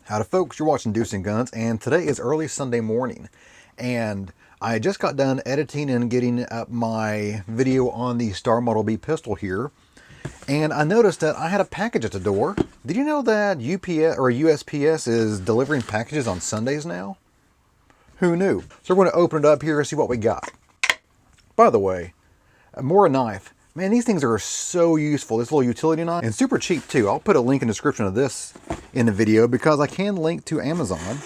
Howdy folks, you're watching Deuce and Guns, and today is early Sunday morning, and I just got done editing and getting up my video on the Star Model B pistol here, and I noticed that I had a package at the door. Did you know that UPS or USPS is delivering packages on Sundays now? Who knew? So we're going to open it up here and see what we got. By the way, more a knife. Man, these things are so useful. This little utility knife, and super cheap too. I'll put a link in the description of this in the video because I can link to Amazon.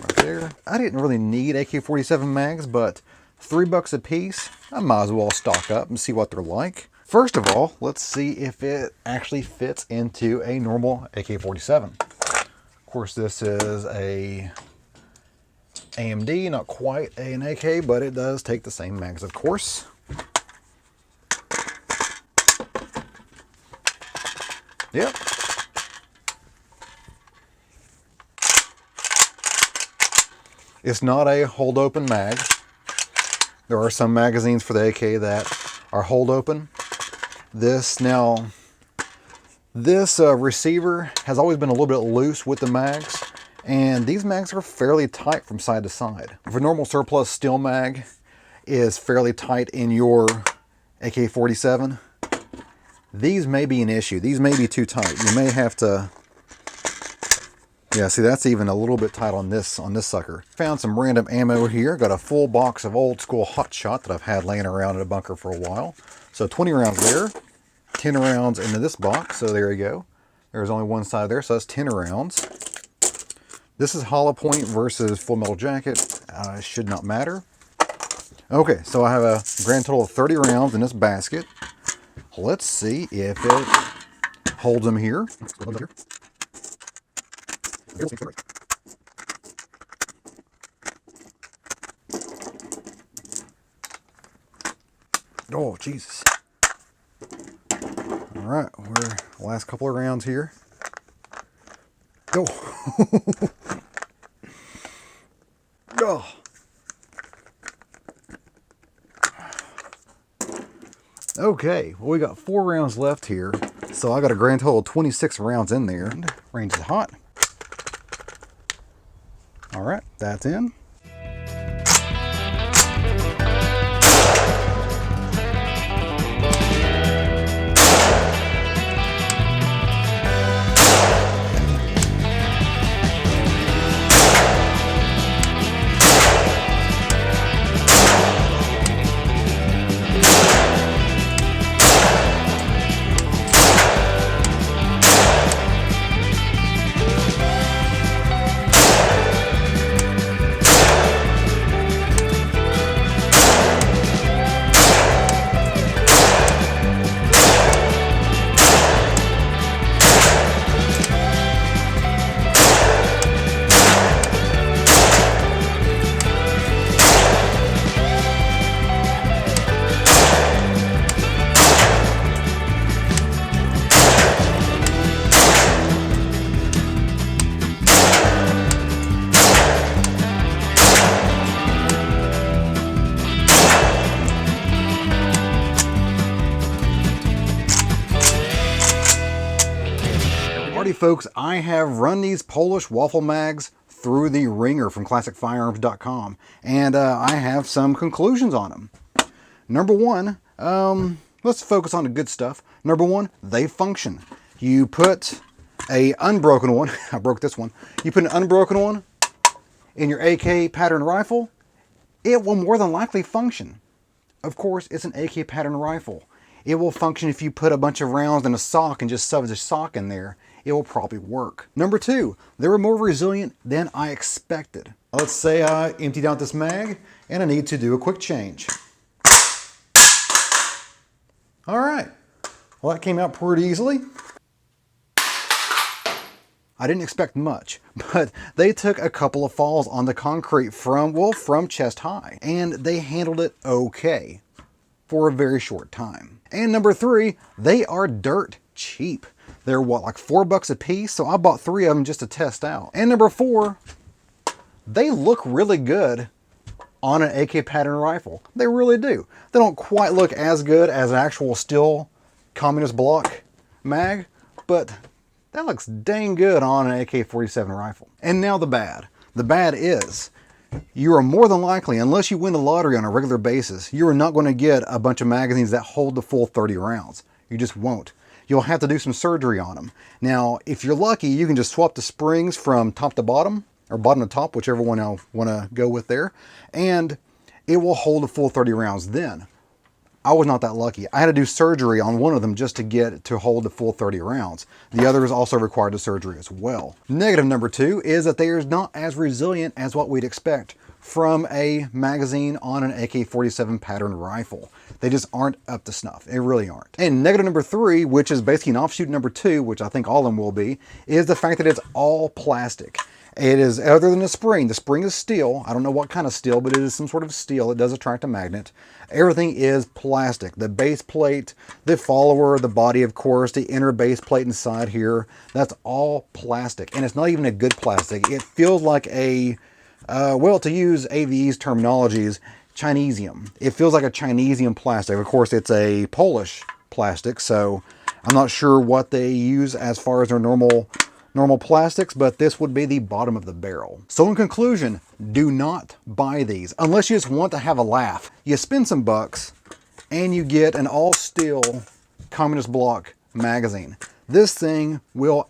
Right there. I didn't really need AK-47 mags, but $3 a piece, I might as well stock up and see what they're like. First of all, let's see if it actually fits into a normal AK-47. Of course, this is a AMD, not quite an AK, but it does take the same mags, of course. Yep. It's not a hold open mag. There are some magazines for the AK that are hold open. This receiver has always been a little bit loose with the mags, and these mags are fairly tight from side to side. If a normal surplus steel mag is fairly tight in your AK-47, these may be an issue. These may be too tight. You may have to, yeah, see, that's even a little bit tight on this sucker. Found some random ammo here. Got a full box of old school hot shot that I've had laying around in a bunker for a while. So 20 rounds there, 10 rounds into this box. So there you go. There's only one side there, so that's 10 rounds. This is hollow point versus full metal jacket. Should not matter. Okay, so I have a grand total of 30 rounds in this basket. Let's see if it holds them here. Oh, Jesus. All right, we're last couple of rounds here. Oh. Oh. Okay, well, we got 4 rounds left here, so I got a grand total of 26 rounds in there. Range is hot. All right, that's in. Folks, I have run these Polish waffle mags through the ringer from classicfirearms.com, and I have some conclusions on them. Number one, let's focus on the good stuff. Number one, they function. You put a unbroken one, I broke this one, you put an unbroken one in your AK pattern rifle, it will more than likely function. Of course, it's an AK pattern rifle. It will function if you put a bunch of rounds in a sock and just shove the sock in there. It will probably work. Number two, they were more resilient than I expected. Let's say I emptied out this mag and I need to do a quick change. All right, well, that came out pretty easily. I didn't expect much, but they took a couple of falls on the concrete from chest high, and they handled it okay for a very short time. And number three, they are dirt cheap. They're what, like $4 a piece? So I bought 3 of them just to test out. And number 4, they look really good on an AK pattern rifle. They really do. They don't quite look as good as an actual steel communist block mag, but that looks dang good on an AK-47 rifle. And now the bad. The bad is, you are more than likely, unless you win the lottery on a regular basis, you are not going to get a bunch of magazines that hold the full 30 rounds. You just won't. You'll have to do some surgery on them. Now, if you're lucky, you can just swap the springs from top to bottom, or bottom to top, whichever one I want to go with there, and it will hold the full 30 rounds then. I was not that lucky. I had to do surgery on one of them just to get to hold the full 30 rounds. The others also required the surgery as well. Negative number 2 is that they are not as resilient as what we'd expect from a magazine on an AK-47 pattern rifle. They just aren't up to snuff. They really aren't. And negative number 3, which is basically an offshoot number 2, which I think all of them will be, is the fact that it's all plastic. It is, other than the spring is steel. I don't know what kind of steel, but it is some sort of steel. It does attract a magnet. Everything is plastic. The base plate, the follower, the body, of course, the inner base plate inside here, that's all plastic. And it's not even a good plastic. It feels like a, well, to use AVE's terminologies, Chinesium. It feels like a Chinesium plastic. Of course, it's a Polish plastic, so I'm not sure what they use as far as their normal plastics, but this would be the bottom of the barrel. So in conclusion, do not buy these unless you just want to have a laugh. You spend some bucks and you get an all steel communist block magazine. This thing will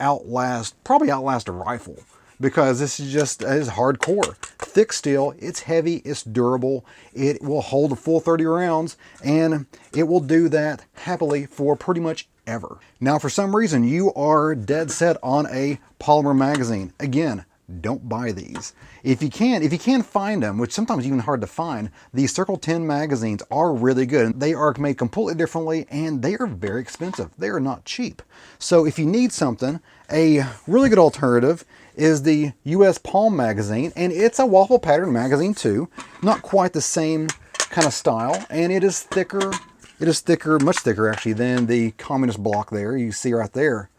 probably outlast a rifle, because this is just, it's hardcore. Thick steel, it's heavy, it's durable, it will hold a full 30 rounds, and it will do that happily for pretty much ever. Now, for some reason, you are dead set on a polymer magazine. Again, don't buy these. If you can find them, which sometimes even hard to find, these Circle 10 magazines are really good. They are made completely differently, and they are very expensive. They are not cheap. So if you need something, a really good alternative is the US Palm magazine, and it's a waffle pattern magazine too. Not quite the same kind of style, and it is thicker. It is thicker, much thicker actually, than the communist block there, you see right there.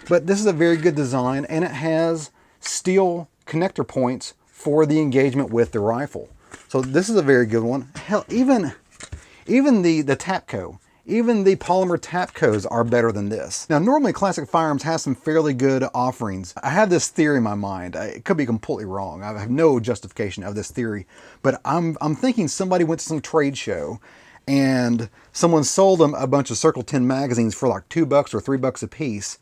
But this is a very good design, and it has steel connector points for the engagement with the rifle. So this is a very good one. Hell, even the Tapco, even the polymer Tapcos are better than this. Now, normally Classic Firearms has some fairly good offerings. I have this theory in my mind. It could be completely wrong. I have no justification of this theory, but I'm thinking somebody went to some trade show and someone sold them a bunch of Circle 10 magazines for like $2 or $3 a piece,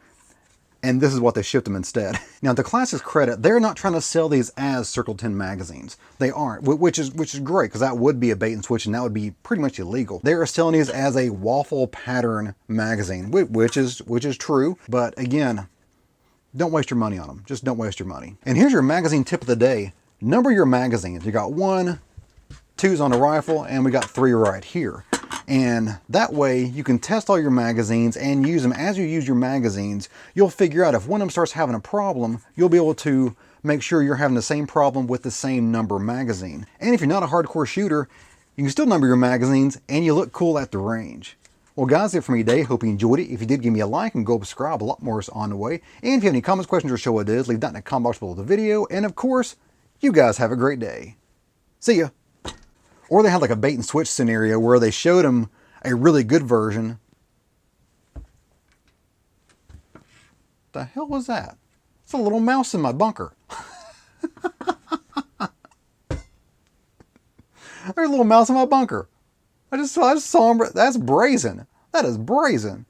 and this is what they shipped them instead. Now, to Classic's credit, they're not trying to sell these as Circle 10 magazines. They aren't, which is great, because that would be a bait and switch, and that would be pretty much illegal. They are selling these as a waffle pattern magazine, which is true, but again, don't waste your money on them. Just don't waste your money. And here's your magazine tip of the day. Number your magazines. You got 1, 2's on a rifle, and we got 3 right here. And that way you can test all your magazines and use them. As you use your magazines, you'll figure out if one of them starts having a problem, you'll be able to make sure you're having the same problem with the same number magazine. And if you're not a hardcore shooter, you can still number your magazines and you look cool at the range. Well guys, that's it for me today. Hope you enjoyed it. If you did, give me a like and go subscribe. A lot more is on the way. And if you have any comments, questions, or show what it is, leave that in the comment box below the video. And of course, you guys have a great day. See ya. Or they had like a bait and switch scenario where they showed him a really good version. The hell was that? It's a little mouse in my bunker. There's a little mouse in my bunker. I just saw him. That's brazen. That is brazen.